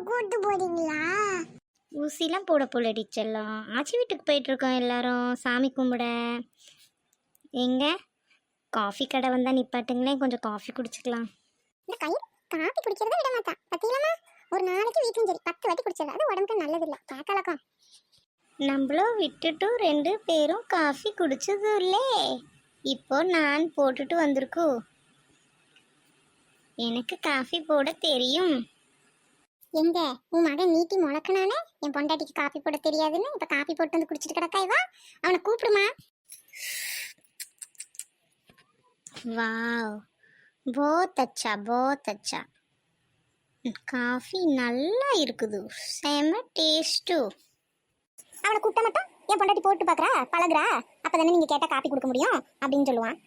கூட்டு போறீங்களா? ஊசிலாம் போட போலடி செல்லம். ஆச்சி வீட்டுக்கு போயிட்டுருக்கோம் எல்லாரும் சாமி கும்பிட. எங்க காஃபி கடை வந்தால் நிப்பாட்டுங்களேன், கொஞ்சம் காஃபி குடிச்சிக்கலாம். இந்த கயிறு காப்பி குடிக்கிறத விட மாட்டான் பத்தியலாமா? ஒரு நாளைக்கு வீட்லையும் சரி 10 வாட்டி குடிச்சிடலாம். அது உடம்புக்கு நல்லது இல்லை. கேட்கலக்கம். நம்மளும் விட்டுட்டு 2 பேரும் காஃபி குடிச்சது இல்லே. இப்போ நான் போட்டுட்டு வந்திருக்கோ. எனக்கு காஃபி போட தெரியும். எங்க உன் மகன் நீட்டி முளக்குனானே என் பொண்டாட்டிக்கு காப்பி போட தெரியாதுன்னு இப்ப காப்பி போட்டு வந்து குடிச்சிட்டு கிடக்கா. இவா அவனை கூப்பிடுமா? வாவ், बहुत अच्छा. காஃபி நல்லா இருக்குது, செம டேஸ்ட்டு. அவனை கூப்பிட்ட மட்டும் என் பொண்டாட்டி போட்டு பாக்குறா பழகுறா, அப்பதானே நீங்க கேட்டா காப்பி கொடுக்க முடியும் அப்படின்னு சொல்லுவான்.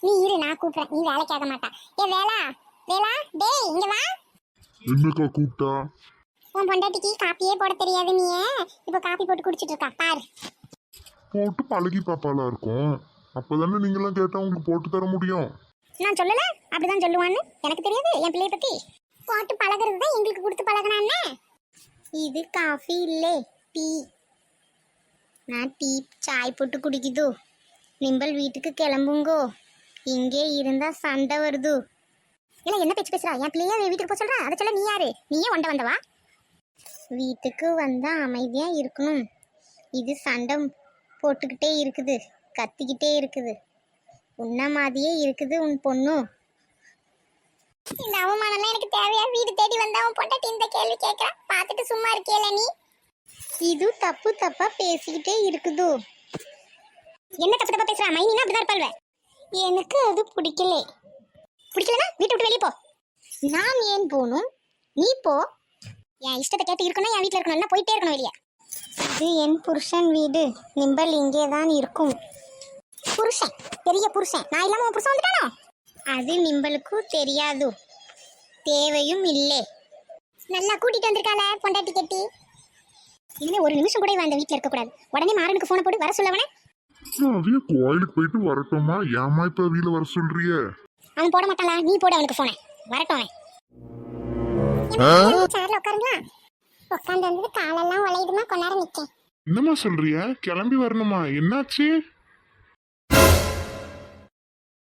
நீ இரு, நான் கூப்பிடுறேன், நீ வேலைக்கு ஆக மாட்டா. ஏ வேலா வேலா, டேய் இங்க வா. என்னக்கா கூப்பிட்டா? உன் பொண்டாட்டிக்கு காப்பியே போட தெரியாது, நீ இப்போ காப்பி போட்டு குடிச்சிட்டு இருக்கா பாரு. போட்டு பழகி பாப்பாலா இருக்கும். அப்பதானே நீங்களாம் கேட்டா உங்களுக்கு போட்டு தர முடியும். நான் சொல்லல அப்படிதான் சொல்லுவான்னு எனக்கு தெரியாது. என் பிள்ளைய பத்தி போட்டு பழகிறது தான் எங்களுக்கு கொடுத்து பழகினான்னு. இது காஃபி இல்லை, டீ. நான் டீ சாய் போட்டு குடிக்குது. நிம்பல் வீட்டுக்கு கிளம்புங்கோ, இங்கே இருந்தா சண்டை வருது. இல்ல என்ன பேச்சு பேசுறா? என் பிள்ளைய வீட்டுக்கு போக சொல்றா. அதை சொல்ல நீ யாரு? நீயே ஒண்ட வந்தவா? வீட்டுக்கு வந்தா அமைதியா இருக்கணும். இது சண்டை போட்டுக்கிட்டே இருக்குது, கத்திக்கிட்டே இருக்குது. உன்ன மாதிரியே இருக்குது உன் பொண்ணு. இந்த அவமானம்லாம் எனக்கு தேவையா? வீடு தேடி வந்தா அவன் பொண்டாட்டி இந்த கேள்வி கேட்கறா, பார்த்துட்டு சும்மா இருக்கேல நீ? இது தப்பா பேசிக்கிட்டே இருக்குது. என்ன தப்பா பேசுறா? மைனினா அப்படிதான் இருப்பாள்வே. எனக்கு அது பிடிக்கல. பிடிக்கலனா வீட்டை விட்டு வெளியே போ. நான் ஏன் போகணும்? நீ போ. என் இஷ்டத்தை கேட்டு இருக்கணும், என் வீட்டில் இருக்கணும், போயிட்டே இருக்கணும் வெளியே. இது என் புருஷன் வீடு, நிம்பல் இங்கே தான் இருக்கும். புருஷன்? பெரிய புருஷன்? நான் இல்லாம உன் புருஷன் வந்துட்டானோ? அது நிம்பலுக்கு தெரியாது, தேவையும் இல்லை. நல்லா கூட்டிட்டு வந்திருக்காள பொண்டாட்டி கட்டி. இனிமே ஒரு நிமிஷம் கூட அந்த வீட்டில் இருக்கக்கூடாது. உடனே மாறனுக்கு போனை போட்டு வர சொல்லவனே. அவைய கோயிலுக்கு போயிட்டு வரட்டுமா? ஏமா இப்ப வீல வர சொல்றிய? அவன் போட மாட்டாளா? நீ போட அவனுக்கு போன. வரட்டும் அவன். சேர்ல உட்காருங்களா? உட்காந்து வந்தது காலெல்லாம் உழையுதுமா, கொண்டாட நிக்கேன். என்னம்மா சொல்றிய? கிளம்பி வரணுமா? என்னாச்சு?